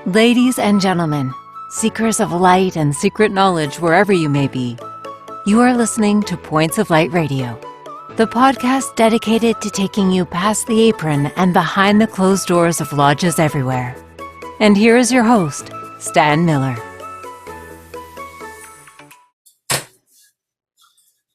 Ladies and gentlemen, seekers of light and secret knowledge wherever you may be, you are listening to Points of Light Radio, the podcast dedicated to taking you past the apron and behind the closed doors of lodges everywhere. And here is your host, Stan Miller.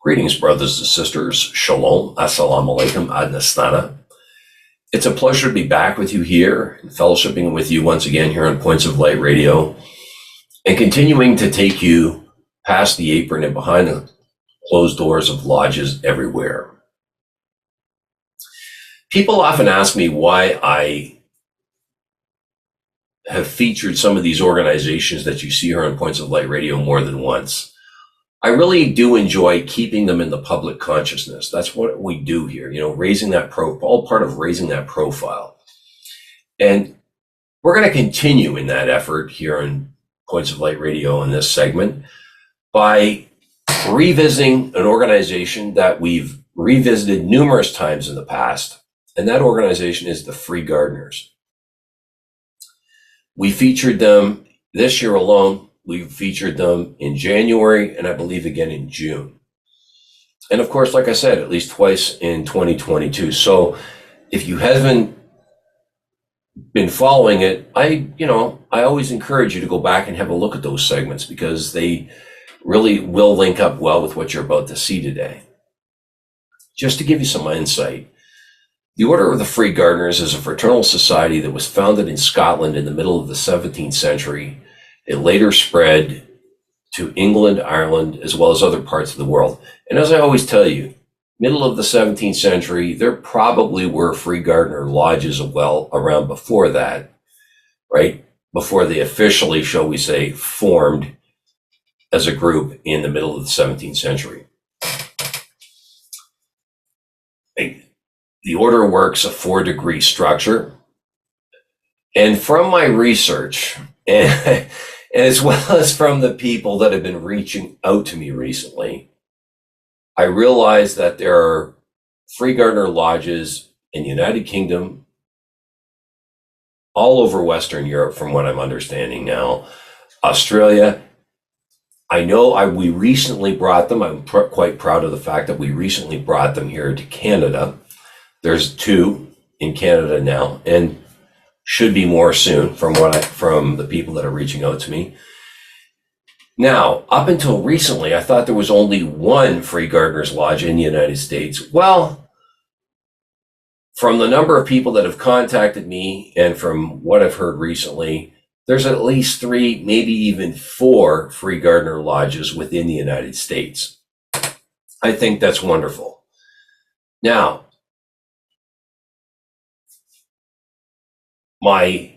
Greetings, brothers and sisters. Shalom. Assalamu alaikum. Ad Nastana. It's a pleasure to be back with you here, fellowshipping with you once again here on Points of Light Radio, and continuing to take you past the apron and behind the closed doors of lodges everywhere. People often ask me why I have featured some of these organizations that you see here on Points of Light Radio more than once. I really do enjoy keeping them in the public consciousness. That's what we do here, raising that all part of raising that profile. And we're going to continue in that effort here on Points of Light Radio in this segment by revisiting an organization that we've revisited numerous times in the past. And that organization is the Free Gardeners. We featured them this year alone. We featured them in January and I believe again in June. And of course, like I said, at least twice in 2022. So if you haven't been following it, I always encourage you to go back and have a look at those segments because they really will link up well with what you're about to see today. Just to give you some insight, the Order of the Free Gardeners is a fraternal society that was founded in Scotland in the middle of the 17th century. It later spread to England, Ireland, as well as other parts of the world. And as I always tell you, middle of the 17th century, there probably were Free Gardener lodges around before that, right? Before they officially, shall we say, formed as a group in the middle of the 17th century. The order works a 4-degree structure. And from my research, and as well as from the people that have been reaching out to me recently, I realized that there are Free Gardener lodges in the United Kingdom, all over Western Europe, from what I'm understanding now, Australia. I know we recently brought them. I'm quite proud of the fact that we recently brought them here to Canada. There's 2 in Canada now, and should be more soon from the people that are reaching out to me. Now, up until recently, I thought there was only 1 Free Gardeners Lodge in the United States. Well, from the number of people that have contacted me and from what I've heard recently, there's at least 3, maybe even 4 Free Gardener lodges within the United States. I think that's wonderful. Now, my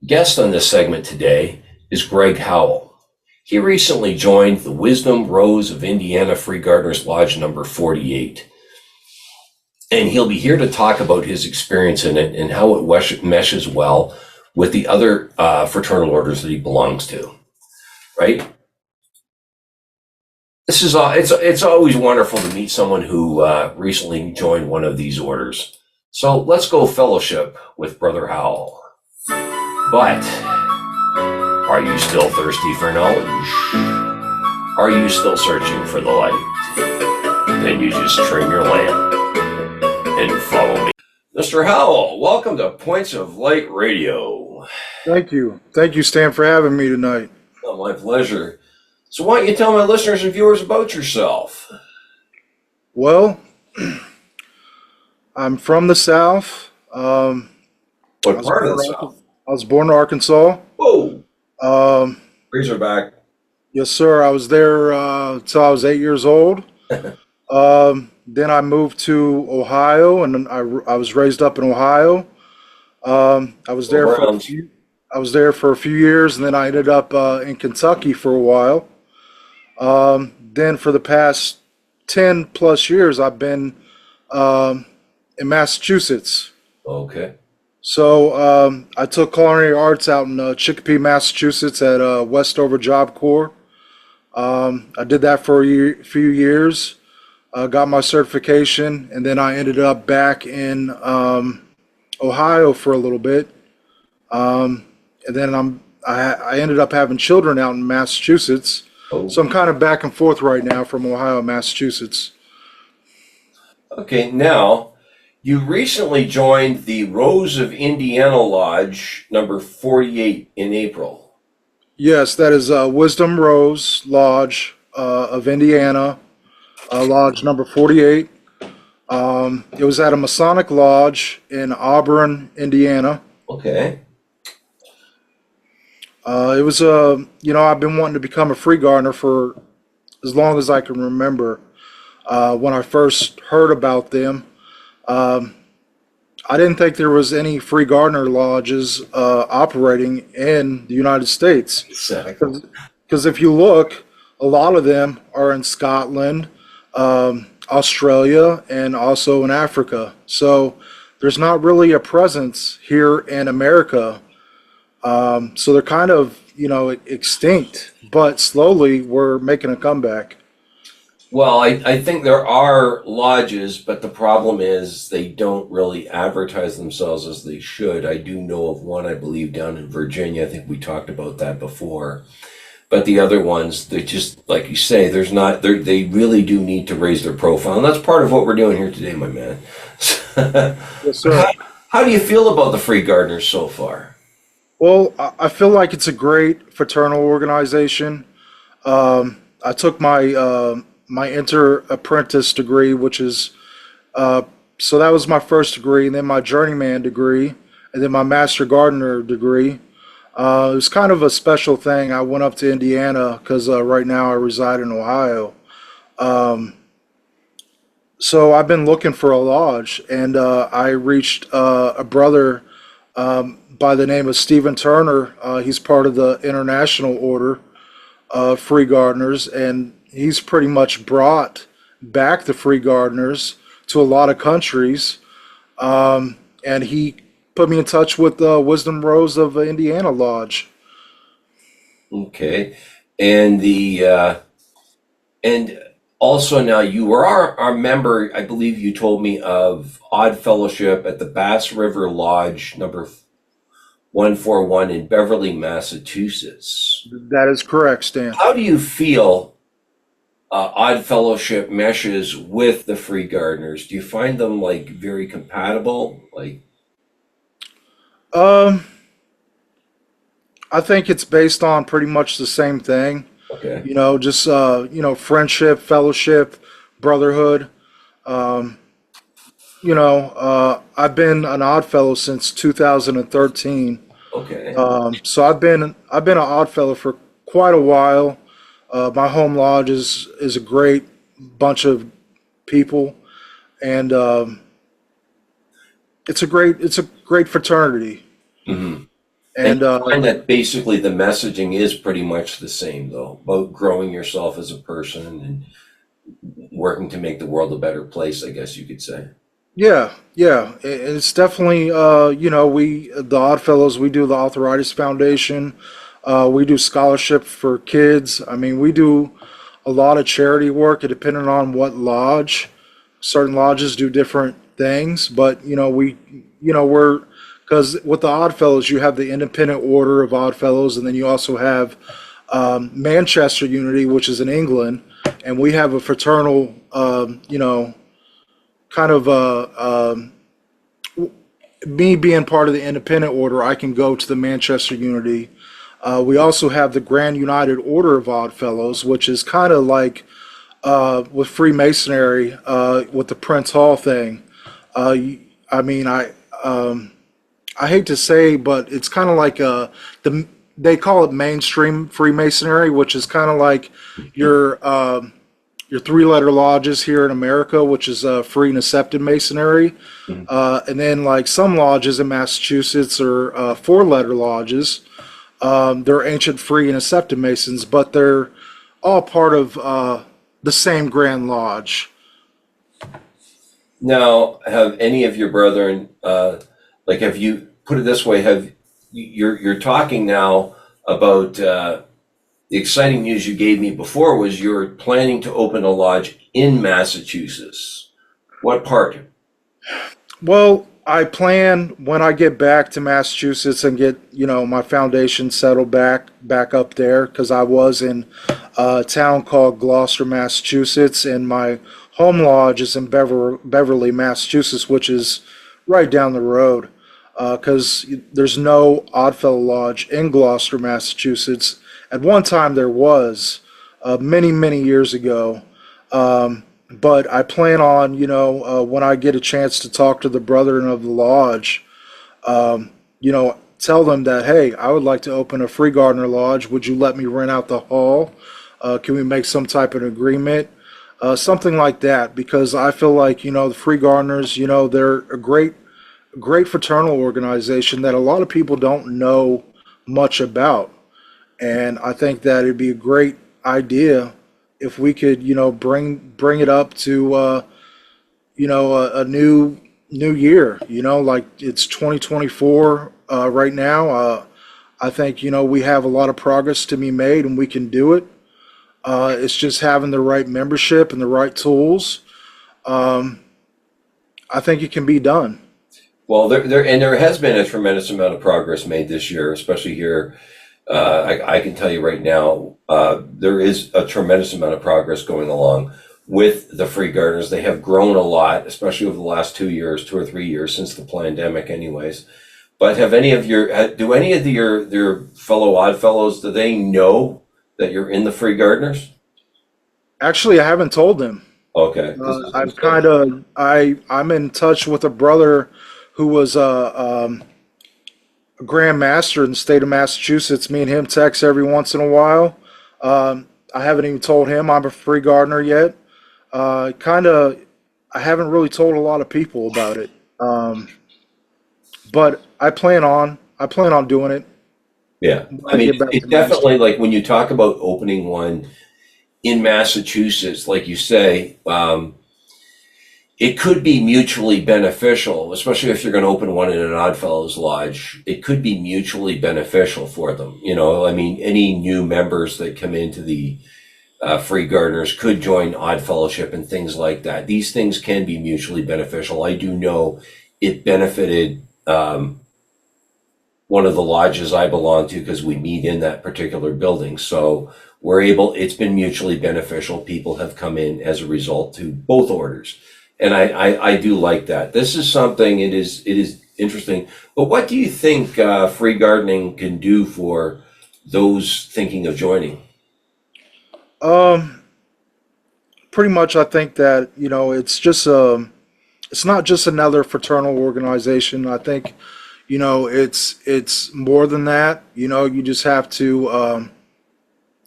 guest on this segment today is Greg Howell. He recently joined the Wisdom Rose of Indiana Free Gardeners Lodge number 48. And he'll be here to talk about his experience in it and how it meshes well with the other fraternal orders that he belongs to, right? It's always wonderful to meet someone who recently joined one of these orders. So let's go fellowship with Brother Howell. But are you still thirsty for knowledge? Are you still searching for the light? Then you just trim your lamp and follow me. Mr. Howell, welcome to Points of Light Radio. Thank you. Thank you, Stan, for having me tonight. Oh, my pleasure. So why don't you tell my listeners and viewers about yourself? Well, I'm from the South. What part of the South? I was born in Arkansas. Whoa. Razorback. Yes, sir. I was there until I was 8 years old. Then I moved to Ohio, and I was raised up in Ohio. I was there for a few years, and then I ended up in Kentucky for a while. Then for the past 10 plus years, I've been in Massachusetts. Okay. So I took culinary arts out in Chicopee, Massachusetts at Westover Job Corps. I did that for a few years, got my certification, and then I ended up back in Ohio for a little bit. and then I ended up having children out in Massachusetts. Oh, So I'm kind of back and forth right now from Ohio, Massachusetts. okay. Now, you recently joined the Rose of Indiana Lodge number 48 in April. Yes, that is Wisdom Rose Lodge of Indiana, Lodge number 48. It was at a Masonic lodge in Auburn, Indiana. Okay. It was I've been wanting to become a free gardener for as long as I can remember. When I first heard about them, um, I didn't think there was any free gardener lodges operating in the United States. Exactly. Because if you look, a lot of them are in Scotland, Australia, and also in Africa. So there's not really a presence here in America. So they're kind of, extinct, but slowly we're making a comeback. Well, I think there are lodges, but the problem is they don't really advertise themselves as they should. I do know of one, I believe, down in Virginia. I think we talked about that before. But the other ones, they just, like you say, they really do need to raise their profile. And that's part of what we're doing here today, my man. Yes, But sir. how do you feel about the Free Gardeners so far? Well, I feel like it's a great fraternal organization. I took my inter apprentice degree, which is uh, so that was my first degree, and then my journeyman degree, and then my master gardener degree. It was kind of a special thing. I went up to Indiana because right now I reside in Ohio. Um, so I've been looking for a lodge, and I reached a brother by the name of Stephen Turner. He's part of the International Order of Free Gardeners, and he's pretty much brought back the Free Gardeners to a lot of countries. And he put me in touch with Wisdom Rose of Indiana Lodge. Okay. And and also now you were our member, I believe you told me, of Odd Fellowship at the Bass River Lodge number 141 in Beverly, Massachusetts. That is correct, Stan. How do you feel Odd Fellowship meshes with the Free Gardeners? Do you find them like very compatible? Like, Um, I think it's based on pretty much the same thing. okay, Just friendship, fellowship, brotherhood. Um, I've been an Odd Fellow since 2013. okay. So I've been an Odd Fellow for quite a while. My home lodge is a great bunch of people, and it's a great fraternity. Hmm. And And you find that basically the messaging is pretty much the same, though, about growing yourself as a person and working to make the world a better place, I guess you could say. yeah, yeah, it's definitely we the Odd Fellows, we do the Arthritis Foundation. We do scholarship for kids. I mean, we do a lot of charity work, depending on what lodge. Certain lodges do different things, but we're because with the Odd Fellows, you have the Independent Order of Odd Fellows, and then you also have Manchester Unity, which is in England, and we have a fraternal, kind of me being part of the Independent Order, I can go to the Manchester Unity. We also have the Grand United Order of Odd Fellows, which is kind of like with Freemasonry, with the Prince Hall thing. I mean, I hate to say, but it's kind of like they call it mainstream Freemasonry, which is kind of like your your three-letter lodges here in America, which is free and accepted masonry, and then like some lodges in Massachusetts are four-letter lodges. They're ancient free and accepted masons, but they're all part of the same Grand Lodge. Now, have any of your brethren, like, have you put it this way? You're talking now about the exciting news you gave me before was you're planning to open a lodge in Massachusetts. What part? Well, I plan when I get back to Massachusetts and get, my foundation settled back up there because I was in a town called Gloucester, Massachusetts, and my home lodge is in Beverly, Massachusetts, which is right down the road. Because there's no Oddfellow Lodge in Gloucester, Massachusetts. At one time there was, many, many years ago. But I plan on, when I get a chance to talk to the brethren of the lodge, tell them that, hey, I would like to open a free gardener lodge. Would you let me rent out the hall? Can we make some type of agreement? Something like that, because I feel like, the free gardeners, they're a great fraternal organization that a lot of people don't know much about. And I think that it'd be a great idea if we could, bring it up to, a new year. Like it's 2024 right now. I think we have a lot of progress to be made, and we can do it. It's just having the right membership and the right tools. I think it can be done. Well, there has been a tremendous amount of progress made this year, especially here. I can tell you right now, there is a tremendous amount of progress going along with the free gardeners. They have grown a lot, especially over the last 2 or 3 years since the pandemic, anyways. But do any of your fellow Oddfellows, do they know that you're in the free gardeners? Actually, I haven't told them. Okay. I'm in touch with a brother who was a Grand Master in the state of Massachusetts. Me and him text every once in a while. I haven't even told him I'm a free gardener yet. I haven't really told a lot of people about it. But I plan on doing it. Yeah. When I mean, get back it's to definitely Massachusetts. like when you talk about opening one in Massachusetts, like you say, it could be mutually beneficial, especially if you're going to open one in an Oddfellows Lodge. It could be mutually beneficial for them. I mean, any new members that come into the free gardeners could join Odd Fellowship and things like that. These things can be mutually beneficial. I do know it benefited one of the lodges I belong to because we meet in that particular building. So it's been mutually beneficial. People have come in as a result to both orders. And I do like that. This is something, it is interesting. But what do you think free gardening can do for those thinking of joining? Um, Pretty much, I think that it's not just another fraternal organization. I think it's more than that. You just have to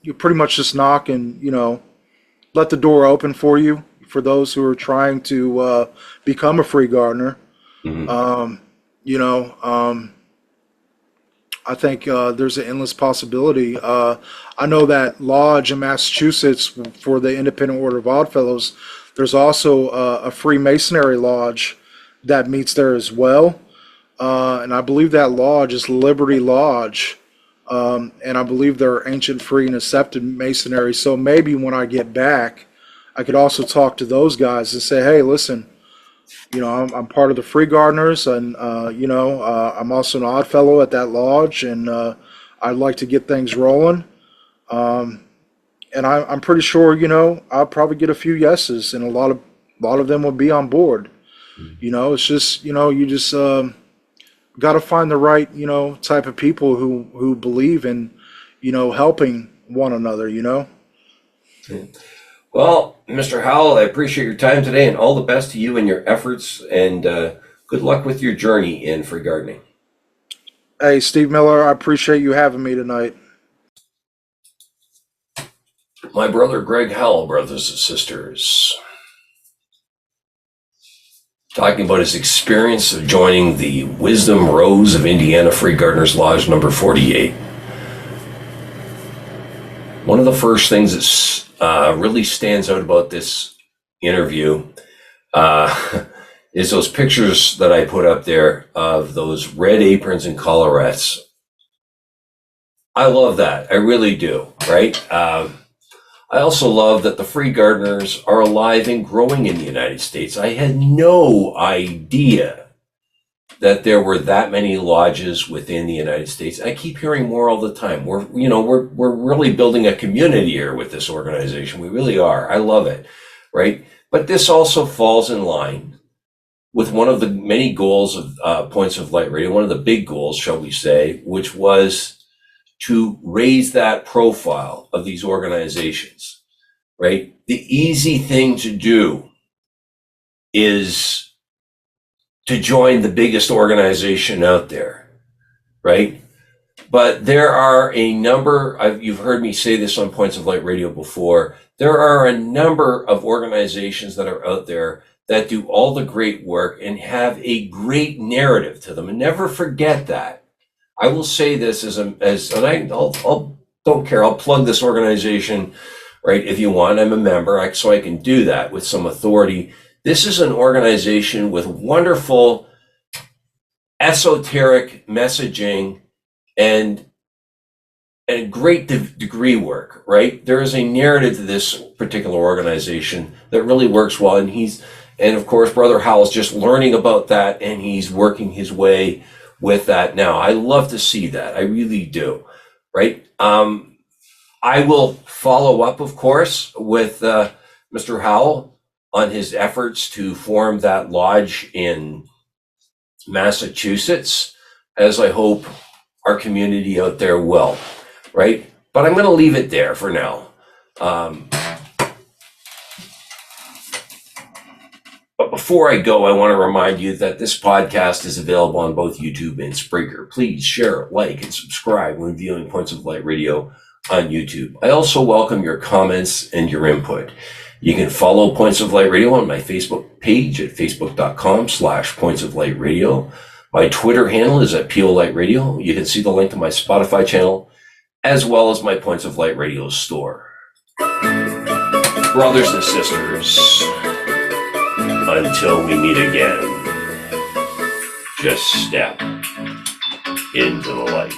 you pretty much just knock and let the door open for you for those who are trying to become a free gardener. Mhm. Um, you know, um, I think there's an endless possibility. I know that lodge in Massachusetts for the Independent Order of Oddfellows, there's also a Freemasonry lodge that meets there as well. And I believe that lodge is Liberty Lodge. And I believe they're ancient, free, and accepted masonry. So maybe when I get back, I could also talk to those guys and say, hey, listen, I'm part of the Free Gardeners, and I'm also an odd fellow at that lodge, and I'd like to get things rolling. Um, and I'm pretty sure, I'll probably get a few yeses, and a lot of them will be on board. It's just, you just got to find the right, type of people who believe in, helping one another. Well, Mr. Howell, I appreciate your time today and all the best to you and your efforts, and good luck with your journey in free gardening. Hey, Steve Miller, I appreciate you having me tonight. My brother Greg Howell, brothers and sisters, talking about his experience of joining the Wisdom Rose of Indiana Free Gardeners Lodge number 48. One of the first things that really stands out about this interview is those pictures that I put up there of those red aprons and collarettes. I love that. I really do, right? I also love that the free gardeners are alive and growing in the United States. I had no idea that there were that many lodges within the United States. I keep hearing more all the time. We're really building a community here with this organization. We really are. I love it, right? But this also falls in line with one of the many goals of Points of Light Radio, one of the big goals, shall we say, which was to raise that profile of these organizations, right? The easy thing to do is to join the biggest organization out there, right? But there are a number, you've heard me say this on Points of Light Radio before, there are a number of organizations that are out there that do all the great work and have a great narrative to them. And never forget that. I will say this I'll don't care, I'll plug this organization, right, if you want. I'm a member, so I can do that with some authority. This is an organization with wonderful esoteric messaging and great degree work, right? There is a narrative to this particular organization that really works well. And of course, Brother Howell's just learning about that, and he's working his way with that now. I love to see that. I really do, right? I will follow up, of course, with Mr. Howell on his efforts to form that lodge in Massachusetts, as I hope our community out there will, right? But I'm going to leave it there for now. But before I go, I want to remind you that this podcast is available on both YouTube and Spreaker. Please share, like, and subscribe when viewing Points of Light Radio on YouTube. I also welcome your comments and your input. You can follow Points of Light Radio on my Facebook page at facebook.com/Points of Light Radio. My Twitter handle is at PO Light Radio. You can see the link to my Spotify channel, as well as my Points of Light Radio store. Brothers and sisters, until we meet again, just step into the light.